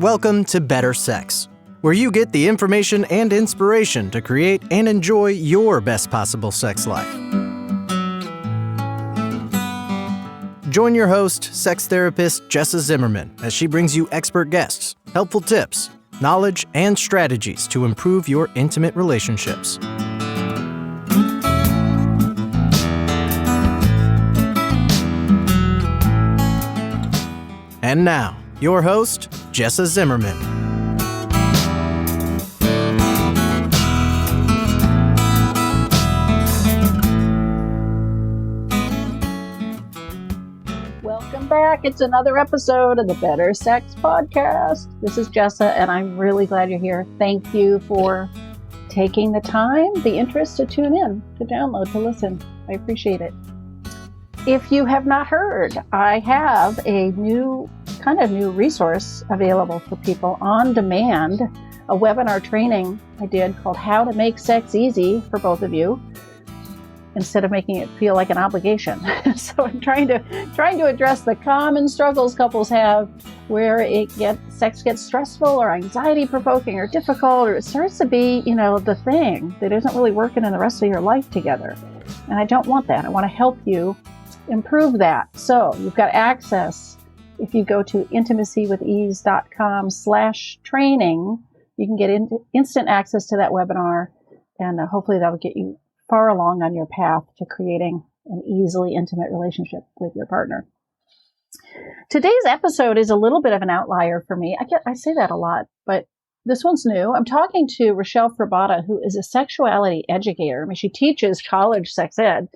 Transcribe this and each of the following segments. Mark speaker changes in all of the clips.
Speaker 1: Welcome to Better Sex, where you get the information and inspiration to create and enjoy your best possible sex life. Join your host, sex therapist Jessa Zimmerman, as she brings you expert guests, helpful tips, knowledge, and strategies to improve your intimate relationships. And now, your host, Jessa Zimmerman.
Speaker 2: Welcome back. It's another episode of the Better Sex Podcast. This is Jessa, and I'm really glad you're here. Thank you for taking the time, the interest to tune in, to download, to listen. I appreciate it. If you have not heard, I have a new resource available for people on demand, a webinar training I did called How to Make Sex Easy for both of you, instead of making it feel like an obligation. So I'm trying to address the common struggles couples have where sex gets stressful or anxiety provoking or difficult, or it starts to be, the thing that isn't really working in the rest of your life together. And I don't want that. I want to help you improve that. So you've got access. If you go to intimacywithease.com/training, you can get instant access to that webinar, and hopefully that'll get you far along on your path to creating an easily intimate relationship with your partner. Today's episode is a little bit of an outlier for me. I say that a lot, but this one's new. I'm talking to Richelle Fribotta, who is a sexuality educator. I mean, she teaches college sex ed.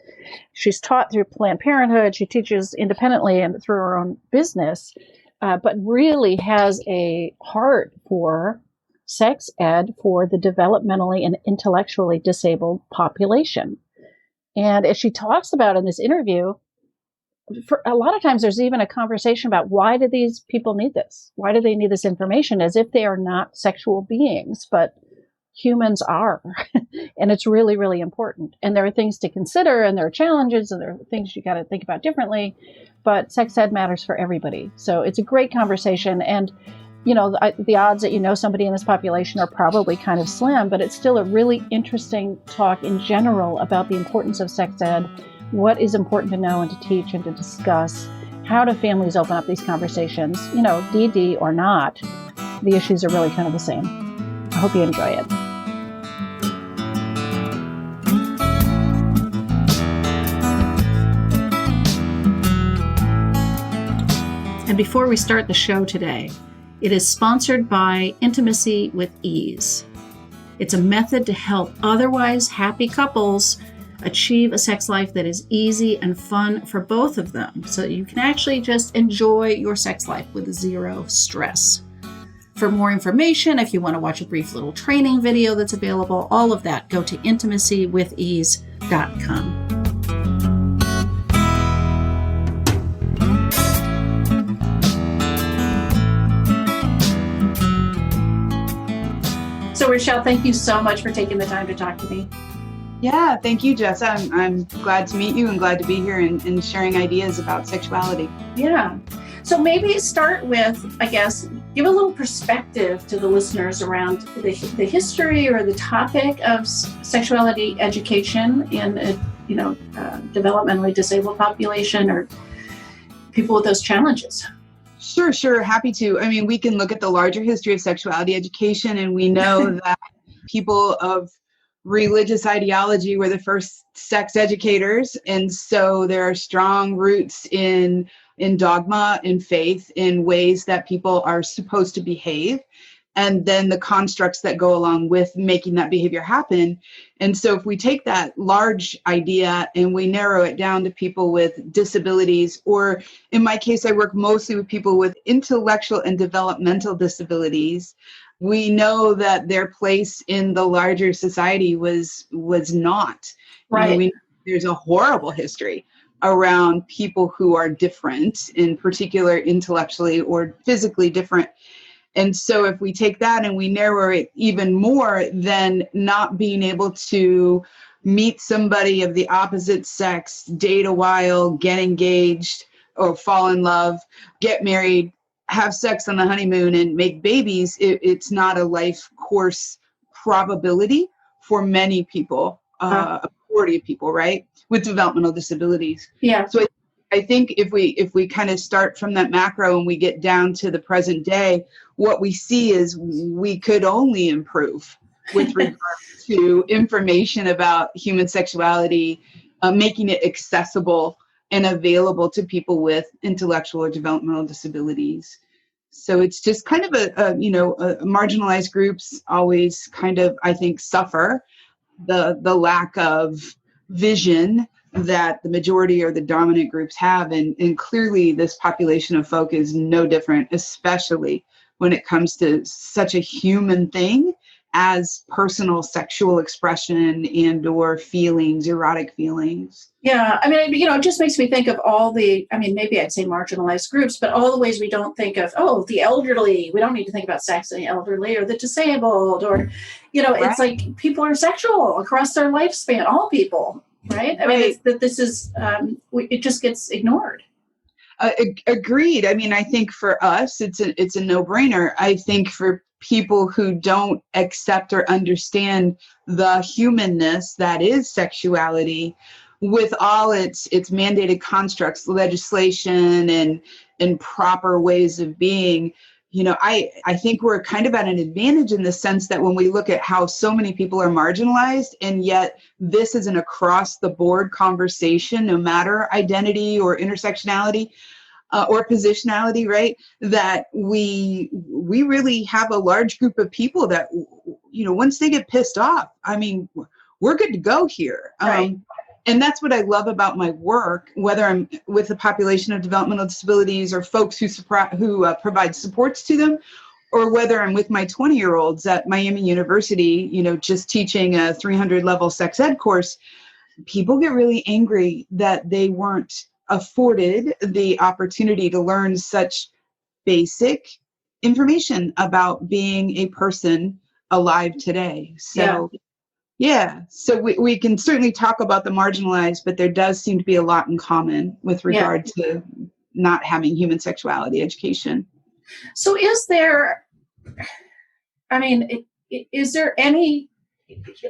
Speaker 2: She's taught through Planned Parenthood. She teaches independently and through her own business, but really has a heart for sex ed for the developmentally and intellectually disabled population. And as she talks about in this interview, for a lot of times there's even a conversation about why do these people need this? Why do they need this information? As if they are not sexual beings, but humans are. And it's really, really important. And there are things to consider, and there are challenges, and there are things you got to think about differently. But sex ed matters for everybody. So it's a great conversation. And the odds that somebody in this population are probably kind of slim, but it's still a really interesting talk in general about the importance of sex ed, what is important to know and to teach and to discuss, how do families open up these conversations, DD or not, the issues are really kind of the same. I hope you enjoy it. And before we start the show today, it is sponsored by Intimacy with Ease. It's a method to help otherwise happy couples achieve a sex life that is easy and fun for both of them, so that you can actually just enjoy your sex life with zero stress. For more information, if you want to watch a brief little training video that's available, all of that, go to intimacywithease.com. So Richelle, thank you so much for taking the time to talk to me.
Speaker 3: Yeah, thank you, Jessa. I'm glad to meet you and glad to be here and sharing ideas about sexuality.
Speaker 2: Yeah. So maybe start with, give a little perspective to the listeners around the history or the topic of sexuality education in a developmentally disabled population or people with those challenges.
Speaker 3: Sure. Happy to. I mean, we can look at the larger history of sexuality education, and we know that people of religious ideology were the first sex educators. And so there are strong roots in dogma and faith in ways that people are supposed to behave. And then the constructs that go along with making that behavior happen. And so if we take that large idea and we narrow it down to people with disabilities, or in my case, I work mostly with people with intellectual and developmental disabilities, we know that their place in the larger society was not.
Speaker 2: Right.
Speaker 3: There's a horrible history around people who are different, in particular intellectually or physically different. And so if we take that and we narrow it even more, then not being able to meet somebody of the opposite sex, date a while, get engaged or fall in love, get married, have sex on the honeymoon and make babies, it's not a life course probability for many people, a majority of people, right, with developmental disabilities.
Speaker 2: Yeah.
Speaker 3: So I think if we kind of start from that macro and we get down to the present day, what we see is we could only improve with regard to information about human sexuality, making it accessible and available to people with intellectual or developmental disabilities. So it's just kind of marginalized groups always kind of, I think, suffer the lack of vision that the majority or the dominant groups have. And clearly this population of folk is no different, especially when it comes to such a human thing as personal sexual expression and or feelings, erotic feelings.
Speaker 2: Yeah, I mean, it just makes me think of maybe I'd say marginalized groups, but all the ways we don't think of, the elderly. We don't need to think about sex in the elderly or the disabled, or,
Speaker 3: Right.
Speaker 2: It's like people are sexual across their lifespan, all people, right? I mean, it just gets ignored.
Speaker 3: Agreed. I mean, I think for us, it's a no-brainer. I think for people who don't accept or understand the humanness that is sexuality, with all its mandated constructs, legislation, and proper ways of being, I think we're kind of at an advantage in the sense that when we look at how so many people are marginalized, and yet this is an across the board conversation, no matter identity or intersectionality, or positionality, right? That we really have a large group of people that, once they get pissed off, I mean, we're good to go here.
Speaker 2: Right.
Speaker 3: And that's what I love about my work, whether I'm with a population of developmental disabilities or folks who provide supports to them, or whether I'm with my 20-year-olds at Miami University, just teaching a 300 level sex ed course. People get really angry that they weren't afforded the opportunity to learn such basic information about being a person alive today. So so we can certainly talk about the marginalized, but there does seem to be a lot in common with regard to not having human sexuality education.
Speaker 2: So is there any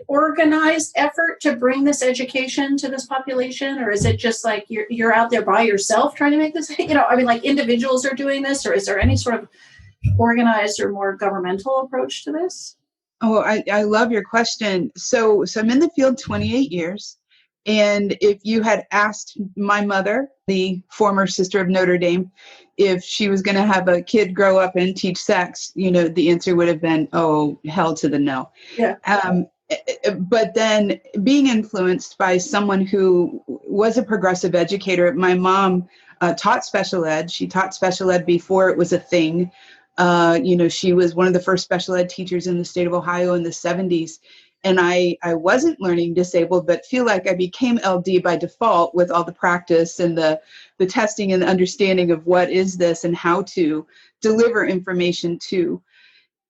Speaker 2: organized effort to bring this education to this population, or is it just like you're out there by yourself trying to make this, like individuals are doing this, or is there any sort of organized or more governmental approach to this?
Speaker 3: Oh, I love your question. So I'm in the field 28 years. And if you had asked my mother, the former Sister of Notre Dame, if she was going to have a kid grow up and teach sex, the answer would have been, oh, hell to the no.
Speaker 2: Yeah.
Speaker 3: But then being influenced by someone who was a progressive educator, my mom taught special ed. She taught special ed before it was a thing. She was one of the first special ed teachers in the state of Ohio in the 70s. And I wasn't learning disabled, but feel like I became LD by default with all the practice and the testing and the understanding of what is this and how to deliver information to.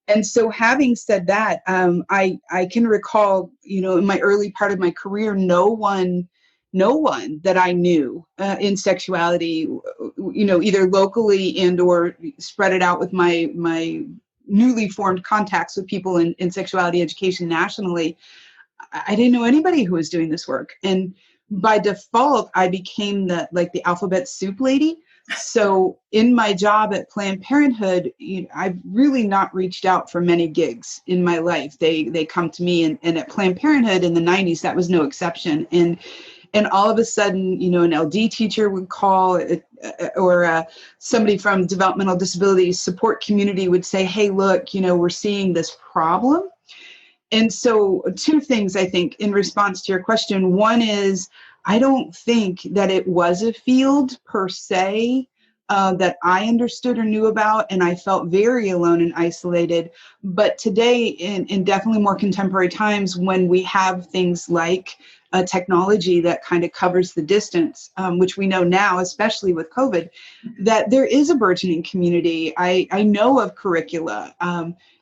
Speaker 3: And so having said that, I can recall, in my early part of my career, no one that I knew in sexuality, either locally and or spread it out with my newly formed contacts with people in sexuality education nationally. I didn't know anybody who was doing this work. And by default, I became the alphabet soup lady. So in my job at Planned Parenthood, I've really not reached out for many gigs in my life. They come to me, and at Planned Parenthood in the 90s, that was no exception. And all of a sudden, an LD teacher would call, or somebody from developmental disabilities support community would say, hey, look, we're seeing this problem. And so two things, I think, in response to your question. One is, I don't think that it was a field per se that I understood or knew about, and I felt very alone and isolated. But today, in definitely more contemporary times, when we have things like technology that kind of covers the distance, which we know now, especially with COVID, that there is a burgeoning community. I know of curricula.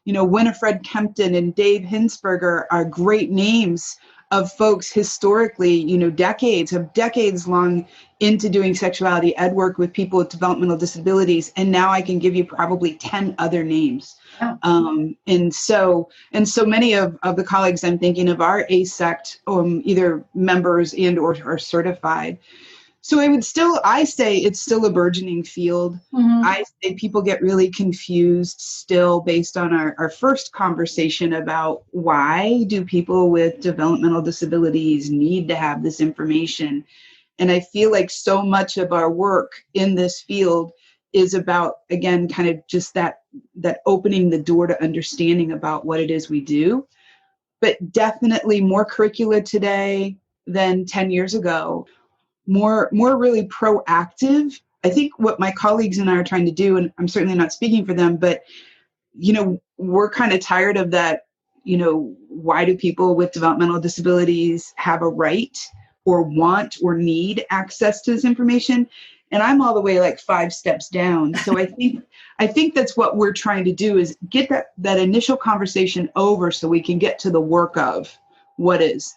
Speaker 3: Winifred Kempton and Dave Hinsberger are great names of folks historically, decades long into doing sexuality ed work with people with developmental disabilities. And now I can give you probably 10 other names. And so many of the colleagues I'm thinking of are ASECT, either members and or are certified. So I say it's still a burgeoning field. I say people get really confused still based on our first conversation about why do people with developmental disabilities need to have this information. And I feel like so much of our work in this field is about, again, kind of just that opening the door to understanding about what it is we do. But definitely more curricula today than 10 years ago. More really proactive. I think what my colleagues and I are trying to do, and I'm certainly not speaking for them, but, we're kind of tired of that, why do people with developmental disabilities have a right or want or need access to this information? And I'm all the way like 5 steps down. So I think that's what we're trying to do is get that initial conversation over so we can get to the work of what is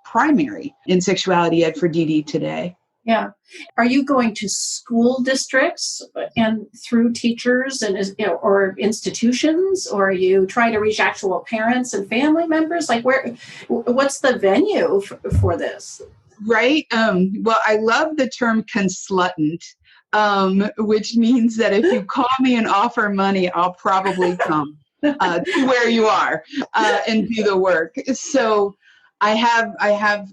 Speaker 3: primary in sexuality ed for DD today.
Speaker 4: Yeah. Are you going to school districts and through teachers and or institutions, or are you trying to reach actual parents and family members? Like what's the venue for this?
Speaker 3: Right. Well, I love the term consultant, which means that if you call me and offer money, I'll probably come to where you are and do the work. So I have,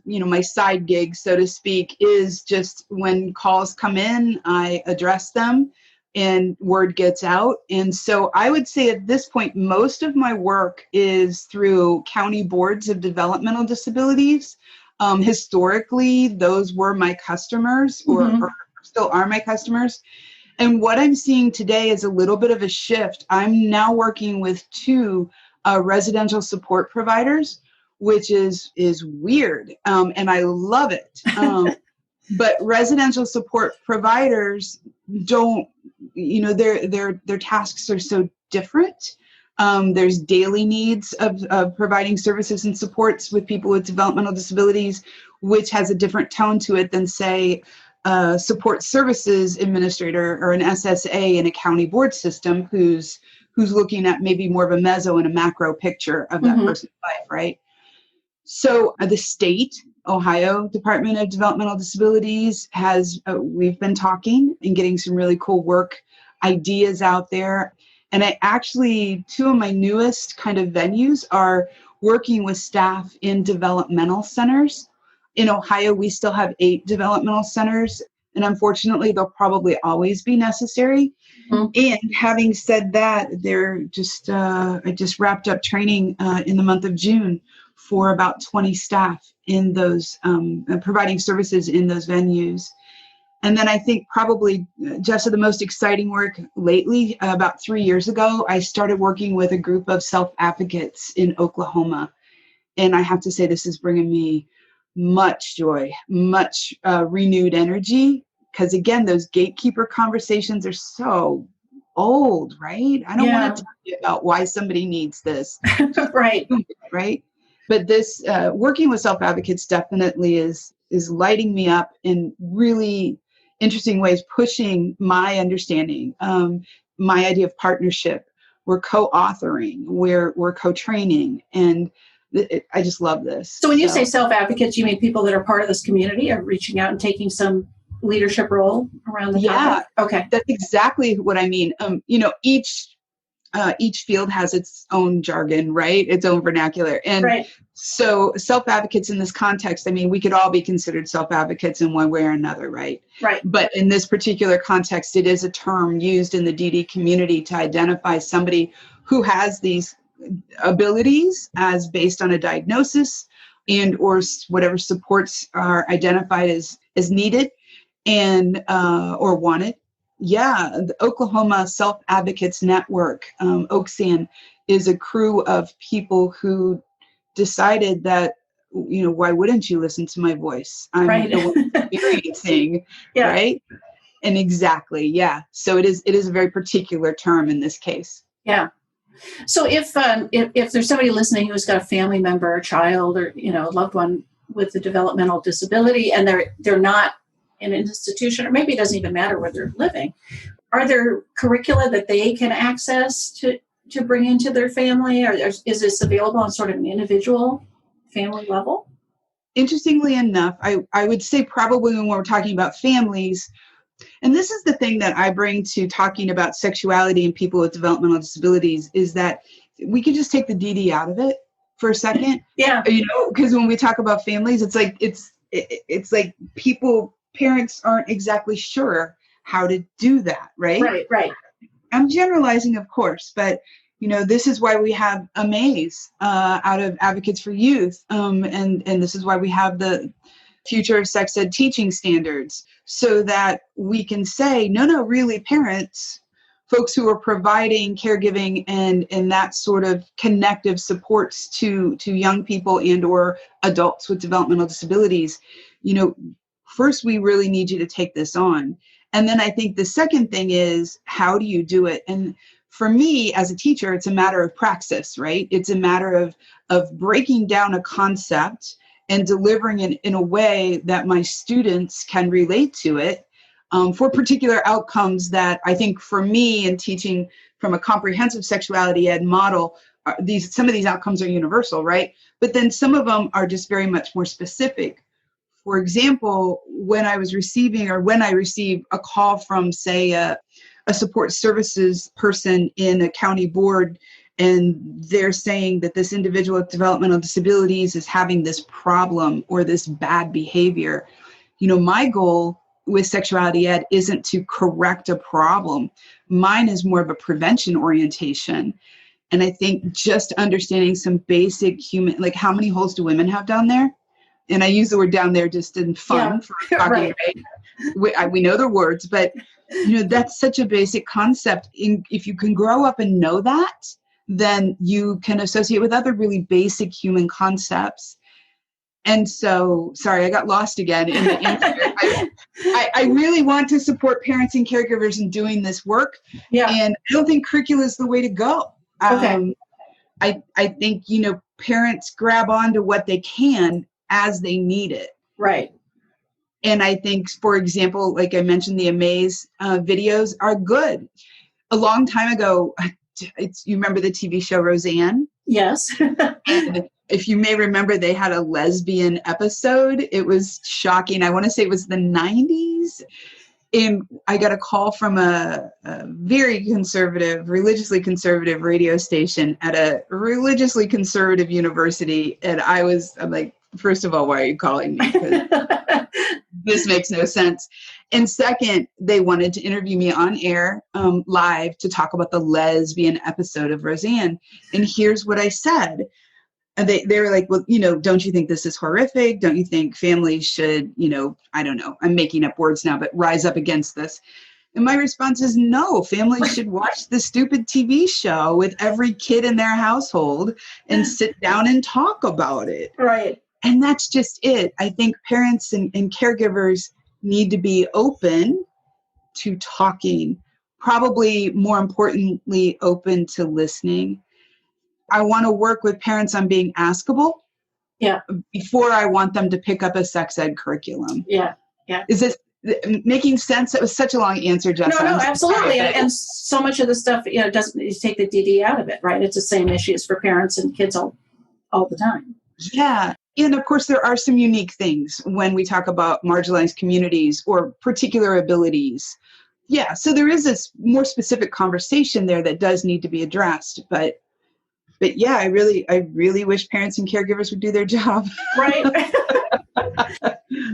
Speaker 3: my side gig, so to speak, is just when calls come in, I address them and word gets out. And so I would say at this point, most of my work is through county boards of developmental disabilities. Historically, those were my customers or still are my customers. And what I'm seeing today is a little bit of a shift. I'm now working with 2 residential support providers, which is weird. And I love it. But residential support providers don't, their tasks are so different. There's daily needs of providing services and supports with people with developmental disabilities, which has a different tone to it than, say, support services administrator or an SSA in a county board system who's looking at maybe more of a meso and a macro picture of that person's life, right? So the state, Ohio Department of Developmental Disabilities we've been talking and getting some really cool work ideas out there. And I actually, 2 of my newest kind of venues are working with staff in developmental centers. In Ohio, we still have 8 developmental centers, and unfortunately, they'll probably always be necessary. And having said that, I just wrapped up training in the month of June for about 20 staff in those, providing services in those venues. And then I think probably, Jessa, the most exciting work lately, about 3 years ago, I started working with a group of self-advocates in Oklahoma. And I have to say, this is bringing me much joy, much renewed energy. Because again, those gatekeeper conversations are so old, right? I don't want to tell you about why somebody needs this.
Speaker 4: Right.
Speaker 3: Right. But this working with self-advocates definitely is lighting me up in really interesting ways, pushing my understanding, my idea of partnership. We're co-authoring, we're co-training, and I just love this.
Speaker 4: So when you say self-advocates, you mean people that are part of this community are reaching out and taking some leadership role around the topic? Okay.
Speaker 3: That's exactly what I mean. Each field has its own jargon, right? Its own vernacular. And so self-advocates in this context, I mean, we could all be considered self-advocates in one way or another, right?
Speaker 4: Right.
Speaker 3: But in this particular context, it is a term used in the DD community to identify somebody who has these abilities as based on a diagnosis and or whatever supports are identified as needed and or wanted. Yeah, the Oklahoma Self-Advocates Network, OCSAN, is a crew of people who decided that, why wouldn't you listen to my voice? I'm the one experiencing, right? And exactly, yeah. So it is a very particular term in this case.
Speaker 4: Yeah. So if there's somebody listening who's got a family member, a child, or a loved one with a developmental disability, and they're not in an institution, or maybe it doesn't even matter where they're living, are there curricula that they can access to bring into their family, or is this available on sort of an individual family level?
Speaker 3: Interestingly enough, I would say probably when we're talking about families, and this is the thing that I bring to talking about sexuality and people with developmental disabilities, is that we can just take the DD out of it for a second.
Speaker 4: Yeah.
Speaker 3: Because when we talk about families, it's like parents aren't exactly sure how to do that, right?
Speaker 4: Right.
Speaker 3: I'm generalizing, of course, but this is why we have AMAZE out of Advocates for Youth, and this is why we have the Future of Sex Ed teaching standards, so that we can say, no, really, parents, folks who are providing caregiving and that sort of connective supports to young people and or adults with developmental disabilities, first we really need you to take this on. And then I think the second thing is, how do you do it? And for me as a teacher, it's a matter of praxis, right? It's a matter of breaking down a concept and delivering it in a way that my students can relate to it for particular outcomes that I think for me in teaching from a comprehensive sexuality ed model, some of these outcomes are universal, right? But then some of them are just very much more specific. For example, when I receive a call from, say, a support services person in a county board, and they're saying that this individual with developmental disabilities is having this problem or this bad behavior, my goal with sexuality ed isn't to correct a problem. Mine is more of a prevention orientation. And I think just understanding some basic human, like how many holes do women have down there? And I use the word down there just in fun for talking, right? We know the words, but that's such a basic concept. If you can grow up and know that, then you can associate with other really basic human concepts. And so, sorry, I got lost again in the answer. I really want to support parents and caregivers in doing this work. Yeah. And I don't think curricula is the way to go.
Speaker 4: Okay.
Speaker 3: I think, parents grab onto what they can as they need it.
Speaker 4: Right.
Speaker 3: And I think, for example, like I mentioned, the AMAZE videos are good. A long time ago, you remember the TV show Roseanne?
Speaker 4: Yes.
Speaker 3: And if you may remember, they had a lesbian episode. It was shocking. I want to say it was the 90s. And I got a call from a very conservative, religiously conservative radio station at a religiously conservative university. And I'm like, first of all, why are you calling me? This makes no sense. And second, they wanted to interview me on air live to talk about the lesbian episode of Roseanne. And here's what I said. And they were like, well, don't you think this is horrific? Don't you think families should, I don't know, I'm making up words now, but rise up against this? And my response is no, families should watch the stupid TV show with every kid in their household and sit down and talk about it.
Speaker 4: Right.
Speaker 3: And that's just it. I think parents and caregivers need to be open to talking, probably more importantly, open to listening. I want to work with parents on being askable.
Speaker 4: Yeah.
Speaker 3: Before I want them to pick up a sex ed curriculum.
Speaker 4: Yeah.
Speaker 3: Is this making sense? It was such a long answer, Jessica.
Speaker 4: No, absolutely. And so much of the stuff, doesn't you take the DD out of it, right? It's the same issues for parents and kids all the time.
Speaker 3: Yeah. And of course, there are some unique things when we talk about marginalized communities or particular abilities. Yeah. So there is this more specific conversation there that does need to be addressed. But yeah, I really wish parents and caregivers would do their job.
Speaker 4: Right.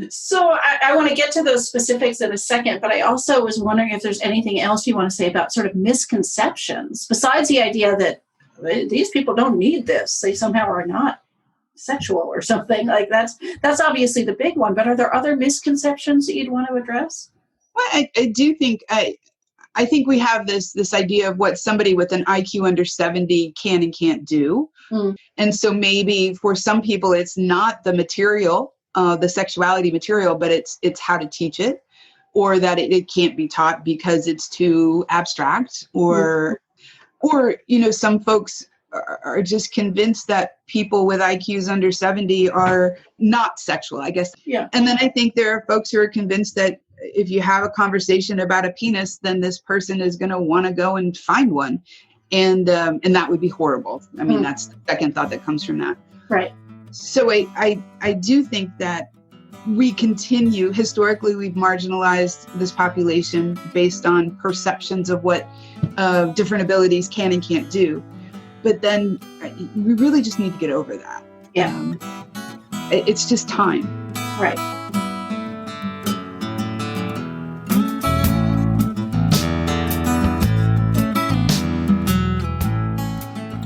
Speaker 4: So I want to get to those specifics in a second, but I also was wondering if there's anything else you want to say about sort of misconceptions, besides the idea that these people don't need this. They somehow are not sexual or something like that's obviously the big one. But are there other misconceptions that you'd want to address?
Speaker 3: Well, I do think I think we have this idea of what somebody with an IQ under 70 can and can't do. Mm. And so maybe for some people, it's not the material, the sexuality material, but it's how to teach it, or that it can't be taught because it's too abstract, or Or, some folks are just convinced that people with IQs under 70 are not sexual, I guess.
Speaker 4: Yeah.
Speaker 3: And then I think there are folks who are convinced that if you have a conversation about a penis, then this person is going to want to go and find one. And that would be horrible. I mean, that's the second thought that comes from that.
Speaker 4: Right.
Speaker 3: So I do think that historically, we've marginalized this population based on perceptions of what different abilities can and can't do. But then we really just need to get over that.
Speaker 4: Yeah.
Speaker 3: It's just time.
Speaker 4: Right.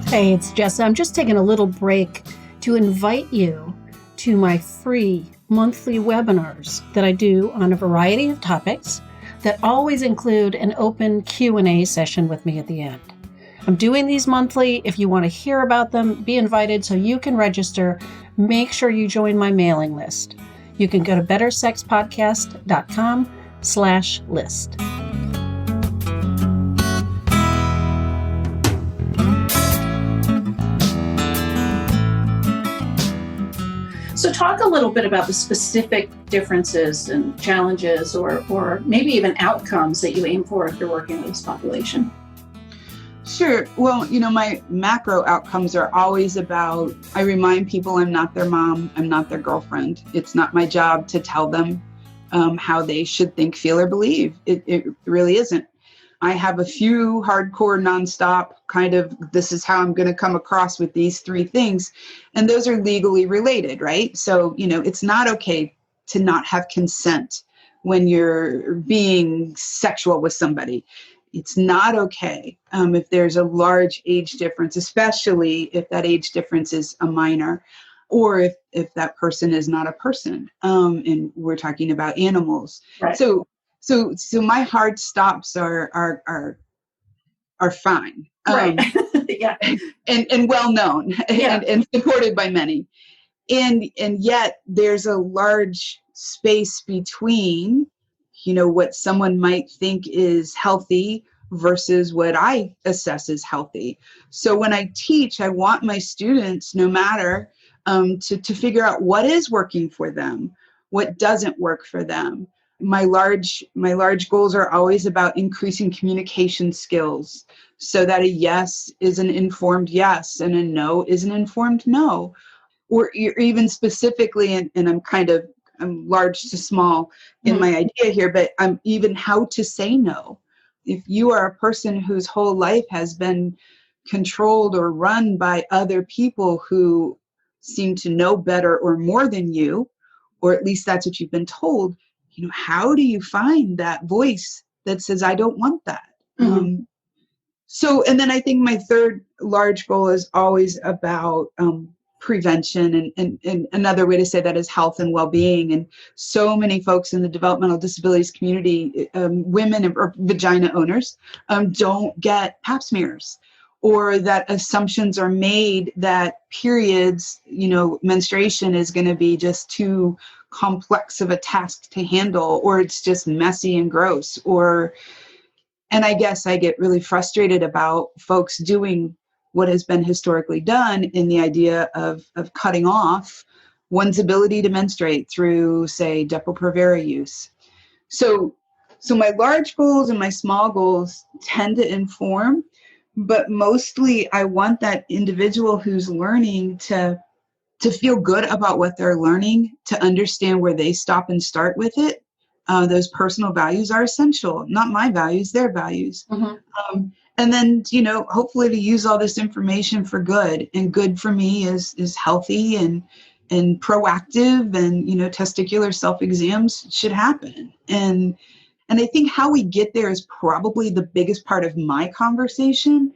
Speaker 4: Hey, it's Jessa. I'm just taking a little break to invite you to my free monthly webinars that I do on a variety of topics that always include an open Q&A session with me at the end. I'm doing these monthly. If you want to hear about them, be invited so you can register. Make sure you join my mailing list. You can go to bettersexpodcast.com/list. So talk a little bit about the specific differences and challenges or maybe even outcomes that you aim for if you're working with this population.
Speaker 3: Sure. Well, my macro outcomes are always about, I remind people I'm not their mom, I'm not their girlfriend. It's not my job to tell them how they should think, feel, or believe. It really isn't. I have a few hardcore nonstop kind of, this is how I'm going to come across with these three things. And those are legally related, right? So, it's not okay to not have consent when you're being sexual with somebody. It's not okay if there's a large age difference, especially if that age difference is a minor, or if that person is not a person, and we're talking about animals.
Speaker 4: Right.
Speaker 3: So my hard stops are fine,
Speaker 4: Right. Yeah.
Speaker 3: and well known,
Speaker 4: Yeah.
Speaker 3: and supported by many, and yet there's a large space between, what someone might think is healthy versus what I assess as healthy. So when I teach, I want my students, no matter, to figure out what is working for them, what doesn't work for them. My large goals are always about increasing communication skills so that a yes is an informed yes and a no is an informed no. Or even specifically, and I'm large to small in my idea here, but I'm even how to say no. If you are a person whose whole life has been controlled or run by other people who seem to know better or more than you, or at least that's what you've been told, how do you find that voice that says, I don't want that? And then I think my third large goal is always about prevention, and another way to say that is health and well-being. And so many folks in the developmental disabilities community, women or vagina owners, don't get pap smears, or that assumptions are made that periods, menstruation is going to be just too complex of a task to handle, or it's just messy and gross, and I guess I get really frustrated about folks doing what has been historically done in the idea of cutting off one's ability to menstruate through, say, Depo-Provera use. So my large goals and my small goals tend to inform, but mostly I want that individual who's learning to feel good about what they're learning, to understand where they stop and start with it. Those personal values are essential, not my values, their values. And then, hopefully to use all this information for good. And good for me is healthy and proactive, and, testicular self-exams should happen. And I think how we get there is probably the biggest part of my conversation.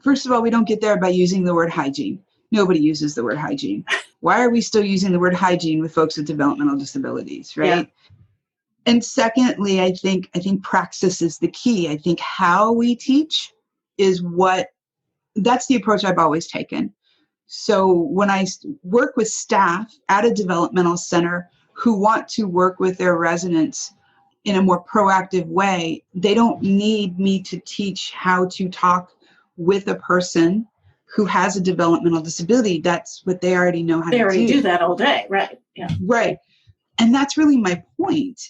Speaker 3: First of all, we don't get there by using the word hygiene. Nobody uses the word hygiene. Why are we still using the word hygiene with folks with developmental disabilities, right? Yeah. And secondly, I think praxis is the key. I think how we teach is that's the approach I've always taken. So when I work with staff at a developmental center who want to work with their residents in a more proactive way, they don't need me to teach how to talk with a person who has a developmental disability. That's what they already know how to do.
Speaker 4: They already do that all day, right? Yeah.
Speaker 3: Right. And that's really my point,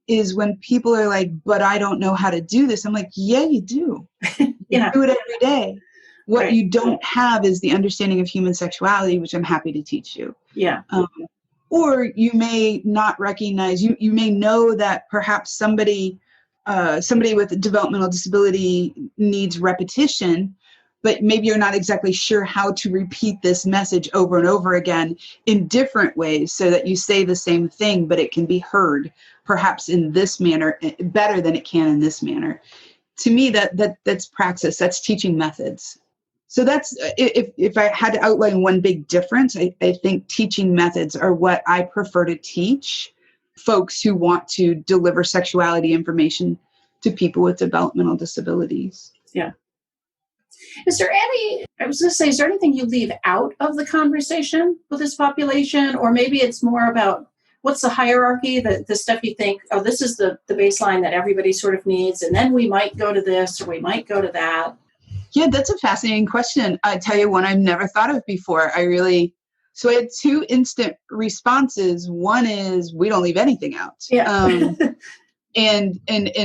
Speaker 3: is when people are like, but I don't know how to do this. I'm like, yeah, you do. You do it every day. What you don't have is the understanding of human sexuality, which I'm happy to teach you.
Speaker 4: Yeah.
Speaker 3: Or you may not recognize, you may know that perhaps somebody with a developmental disability needs repetition, but maybe you're not exactly sure how to repeat this message over and over again in different ways so that you say the same thing, but it can be heard perhaps in this manner better than it can in this manner. To me, that's praxis, that's teaching methods. So that's, if I had to outline one big difference, I think teaching methods are what I prefer to teach folks who want to deliver sexuality information to people with developmental disabilities.
Speaker 4: Yeah. Is there anything you leave out of the conversation with this population? Or maybe it's more about what's the hierarchy, the stuff you think, oh, this is the baseline that everybody sort of needs, and then we might go to this or we might go to that?
Speaker 3: Yeah, that's a fascinating question. I tell you one I've never thought of before. So I had two instant responses. One is we don't leave anything out.
Speaker 4: Yeah.
Speaker 3: And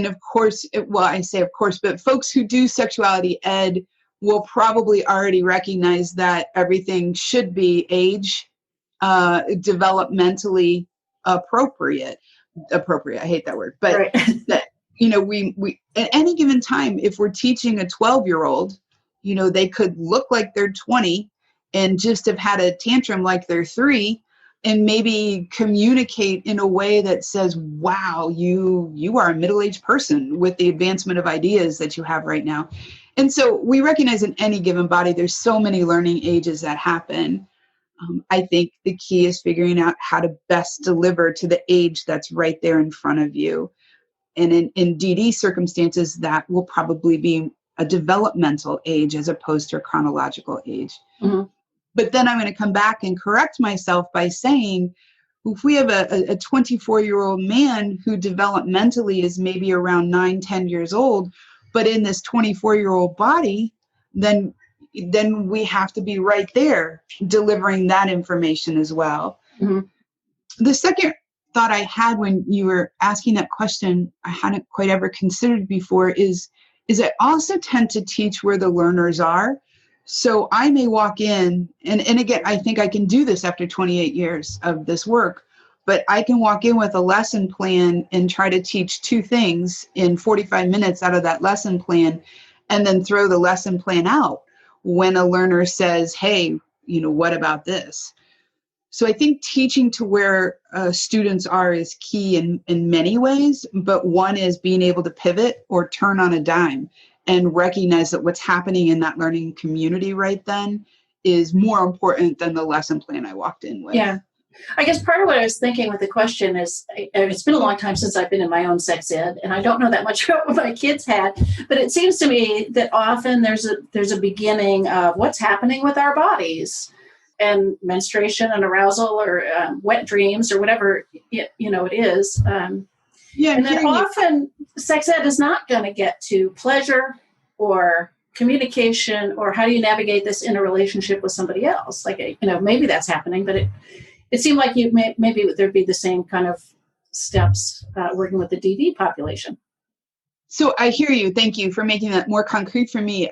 Speaker 3: of course, I say of course, but folks who do sexuality ed will probably already recognize that everything should be age, developmentally appropriate. I hate that word, but
Speaker 4: right.
Speaker 3: that, we at any given time, if we're teaching a 12-year-old, they could look like they're 20 and just have had a tantrum like they're 3, and maybe communicate in a way that says, wow, you are a middle-aged person with the advancement of ideas that you have right now. And so we recognize in any given body, there's so many learning ages that happen. I think the key is figuring out how to best deliver to the age that's right there in front of you. And in DD circumstances, that will probably be a developmental age as opposed to a chronological age.
Speaker 4: Mm-hmm.
Speaker 3: But then I'm going to come back and correct myself by saying, if we have a 24-year-old man who developmentally is maybe around 9, 10 years old, but in this 24-year-old body, then we have to be right there delivering that information as well.
Speaker 4: Mm-hmm.
Speaker 3: The second thought I had when you were asking that question, I hadn't quite ever considered before, is I also tend to teach where the learners are. So I may walk in, and again, I think I can do this after 28 years of this work, but I can walk in with a lesson plan and try to teach 2 things in 45 minutes out of that lesson plan, and then throw the lesson plan out when a learner says, hey, what about this? So I think teaching to where students are is key in many ways, but one is being able to pivot or turn on a dime and recognize that what's happening in that learning community right then is more important than the lesson plan I walked in with.
Speaker 4: Yeah. I guess part of what I was thinking with the question is, it's been a long time since I've been in my own sex ed, and I don't know that much about what my kids had, but it seems to me that often there's a beginning of what's happening with our bodies, and menstruation and arousal, or wet dreams, or whatever it is. And then often sex ed is not going to get to pleasure or communication, or how do you navigate this in a relationship with somebody else? Like, maybe that's happening, but it seemed like maybe there'd be the same kind of steps working with the DD population.
Speaker 3: So I hear you. Thank you for making that more concrete for me.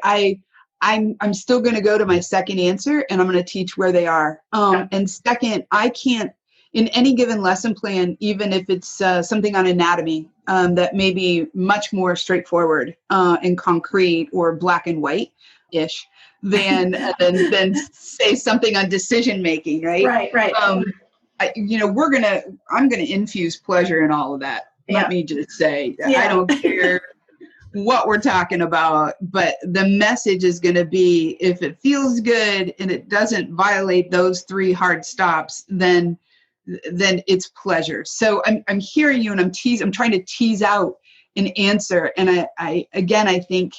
Speaker 3: I'm still going to go to my second answer, and I'm going to teach where they are. And second, I can't, in any given lesson plan, even if it's something on anatomy that may be much more straightforward and concrete or black and white-ish than say something on decision making, right?
Speaker 4: Right.
Speaker 3: I'm going to infuse pleasure in all of that. Let me just say, I don't care what we're talking about, but the message is going to be, if it feels good and it doesn't violate those 3 hard stops, then it's pleasure. So I'm hearing you, and I'm trying to tease out an answer. And I think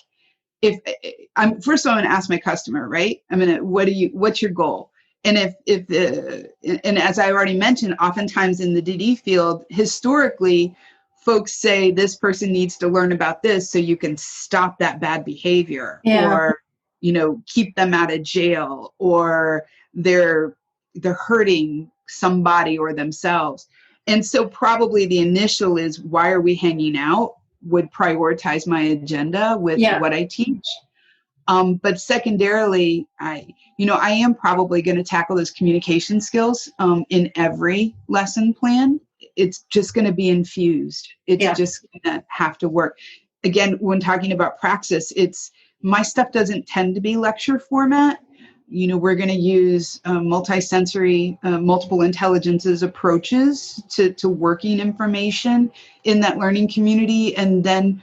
Speaker 3: first of all, I'm going to ask my customer, right? What's your goal? And and as I already mentioned, oftentimes in the DD field, historically, folks say this person needs to learn about this so you can stop that bad behavior, or keep them out of jail, or they're hurting somebody or themselves. And so probably the initial is, why are we hanging out, would prioritize my agenda with what I teach. But secondarily, I am probably going to tackle those communication skills in every lesson plan. It's just going to be infused. It's just going to have to work. Again, when talking about praxis, my stuff doesn't tend to be lecture format. We're going to use multisensory, multiple intelligences approaches to working information in that learning community. And then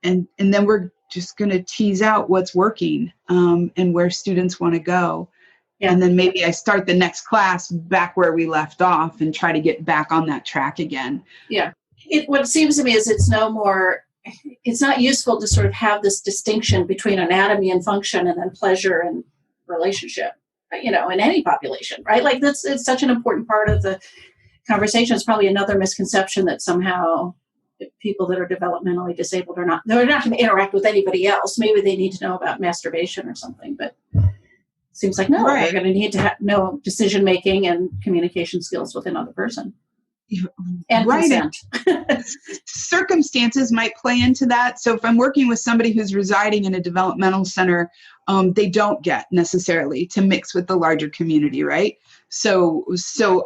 Speaker 3: we're just going to tease out what's working and where students want to go. Yeah. And then maybe I start the next class back where we left off and try to get back on that track again.
Speaker 4: Yeah. What it seems to me is it's not useful to sort of have this distinction between anatomy and function and then pleasure and relationship, in any population, right? Like it's such an important part of the conversation. It's probably another misconception that somehow people that are developmentally disabled they're not going to interact with anybody else. Maybe they need to know about masturbation or something, but it seems like no, they're going to need to know decision-making and communication skills with another person. And consent.
Speaker 3: Circumstances might play into that. So if I'm working with somebody who's residing in a developmental center, they don't get necessarily to mix with the larger community, right? So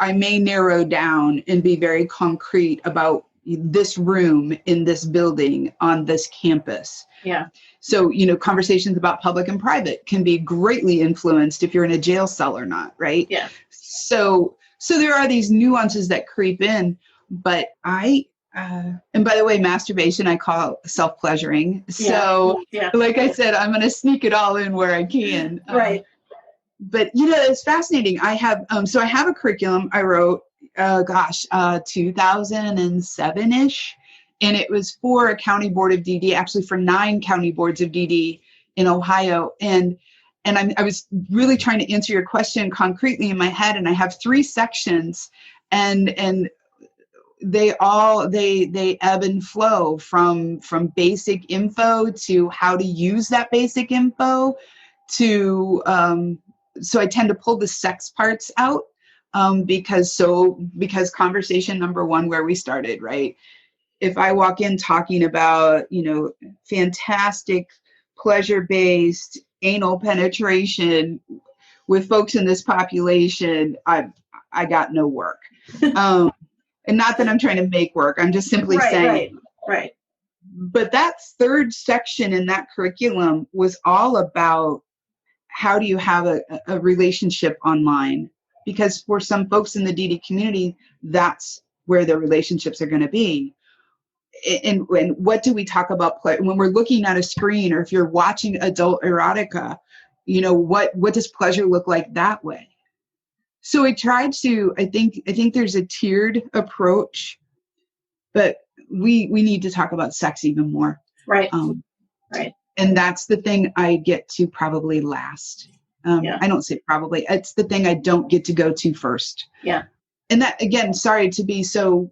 Speaker 3: I may narrow down and be very concrete about this room in this building on this campus.
Speaker 4: Yeah.
Speaker 3: So, conversations about public and private can be greatly influenced if you're in a jail cell or not, right?
Speaker 4: Yeah.
Speaker 3: So there are these nuances that creep in, but and by the way, masturbation, I call self-pleasuring. So like I said, I'm going to sneak it all in where I can.
Speaker 4: Right.
Speaker 3: But, it's fascinating. I have a curriculum I wrote, 2007-ish. And it was for a county board of DD, actually for 9 county boards of DD in Ohio. And I was really trying to answer your question concretely in my head. And I have 3 sections, and they ebb and flow from basic info to how to use that basic info to, so I tend to pull the sex parts out, because conversation number 1, where we started, right? If I walk in talking about, fantastic pleasure-based anal penetration with folks in this population, I got no work. And not that I'm trying to make work. I'm just simply saying.
Speaker 4: Right.
Speaker 3: But that 3rd section in that curriculum was all about how do you have a relationship online? Because for some folks in the DD community, that's where their relationships are going to be. And what do we talk about when we're looking at a screen, or if you're watching adult erotica, what does pleasure look like that way? So I tried to, I think there's a tiered approach, but we need to talk about sex even more.
Speaker 4: Right. Right.
Speaker 3: And that's the thing I get to probably last. I don't say probably, it's the thing I don't get to go to first.
Speaker 4: Yeah.
Speaker 3: And that, again, sorry to be so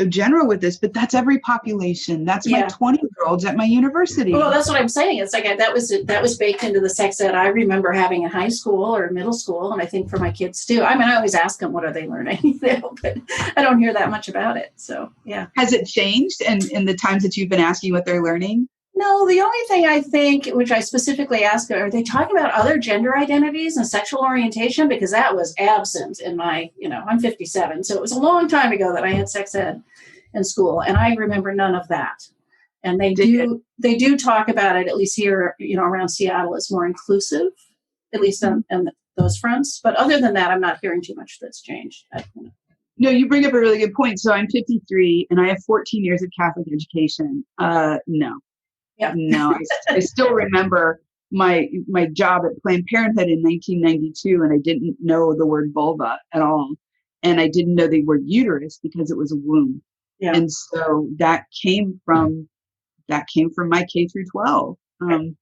Speaker 3: general with this, but that's every population. That's my 20-year-olds at my university.
Speaker 4: Well, that's what I'm saying. It's like that was baked into the sex ed I remember having in high school or middle school, and I think for my kids too. I mean, I always ask them, what are they learning? But I don't hear that much about it. So, yeah.
Speaker 3: Has it changed in the times that you've been asking what they're learning?
Speaker 4: No, the only thing I think, which I specifically ask, are they talking about other gender identities and sexual orientation? Because that was absent in my, I'm 57, so it was a long time ago that I had sex ed in school, and I remember none of that. And they do talk about it, at least here, around Seattle, it's more inclusive, at least on those fronts. But other than that, I'm not hearing too much that's changed.
Speaker 3: No, you bring up a really good point. So I'm 53, and I have 14 years of Catholic education. No.
Speaker 4: Yeah.
Speaker 3: No, I still remember my job at Planned Parenthood in 1992, and I didn't know the word vulva at all. And I didn't know the word uterus because it was a womb. Yeah. And so that came from my K through 12. And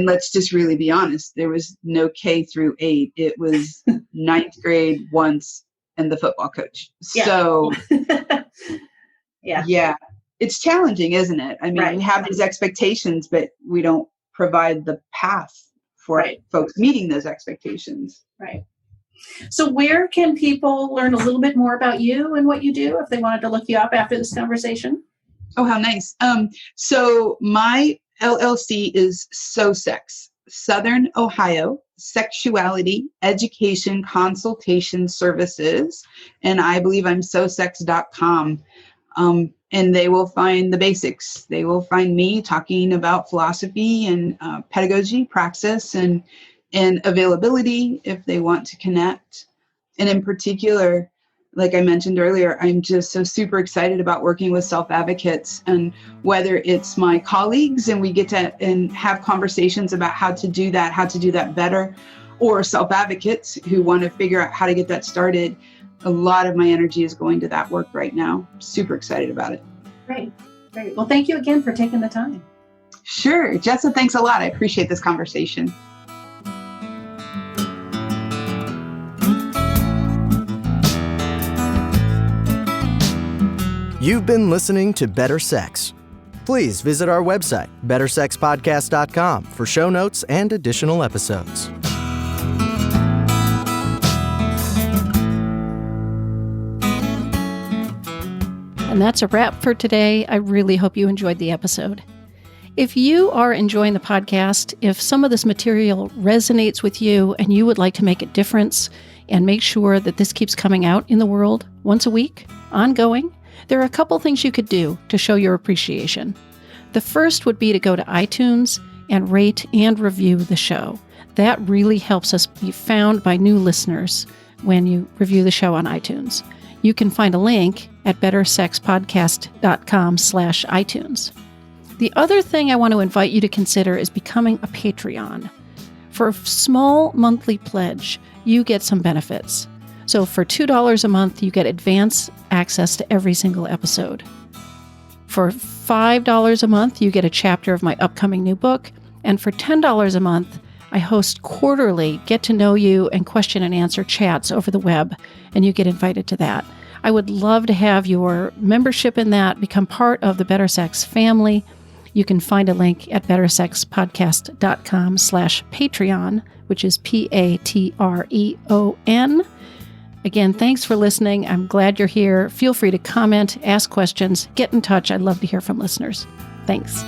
Speaker 3: let's just really be honest, there was no K through 8. It was 9th grade once and the football coach. Yeah. So yeah. It's challenging, isn't it? I mean, we have these expectations, but we don't provide the path for
Speaker 4: Right.
Speaker 3: folks meeting those expectations.
Speaker 4: Right. So where can people learn a little bit more about you and what you do if they wanted to look you up after this conversation?
Speaker 3: Oh, how nice. So my LLC is SOSEX, Southern Ohio Sexuality Education Consultation Services. And I believe I'm sosex.com. And they will find the basics. They will find me talking about philosophy and pedagogy, praxis, and availability if they want to connect. And in particular, like I mentioned earlier, I'm just so super excited about working with self-advocates, and whether it's my colleagues and we get to and have conversations about how to do that better, or self-advocates who want to figure out how to get that started. A lot of my energy is going to that work right now. Super excited about it.
Speaker 4: Great. Great. Well, thank you again for taking the time.
Speaker 3: Sure. Jessa, thanks a lot. I appreciate this conversation.
Speaker 1: You've been listening to Better Sex. Please visit our website, bettersexpodcast.com, for show notes and additional episodes.
Speaker 5: And that's a wrap for today. I really hope you enjoyed the episode. If you are enjoying the podcast, if some of this material resonates with you and you would like to make a difference and make sure that this keeps coming out in the world once a week, ongoing, there are a couple things you could do to show your appreciation. The first would be to go to iTunes and rate and review the show. That really helps us be found by new listeners when you review the show on iTunes. You can find a link at bettersexpodcast.com/iTunes. The other thing I want to invite you to consider is becoming a Patreon. For a small monthly pledge, you get some benefits. So for $2 a month, you get advance access to every single episode. For $5 a month, you get a chapter of my upcoming new book. And for $10 a month, I host quarterly get-to-know-you and question-and-answer chats over the web, and you get invited to that. I would love to have your membership in that, become part of the Better Sex family. You can find a link at bettersexpodcast.com/Patreon, which is Patreon. Again, thanks for listening. I'm glad you're here. Feel free to comment, ask questions, get in touch. I'd love to hear from listeners. Thanks.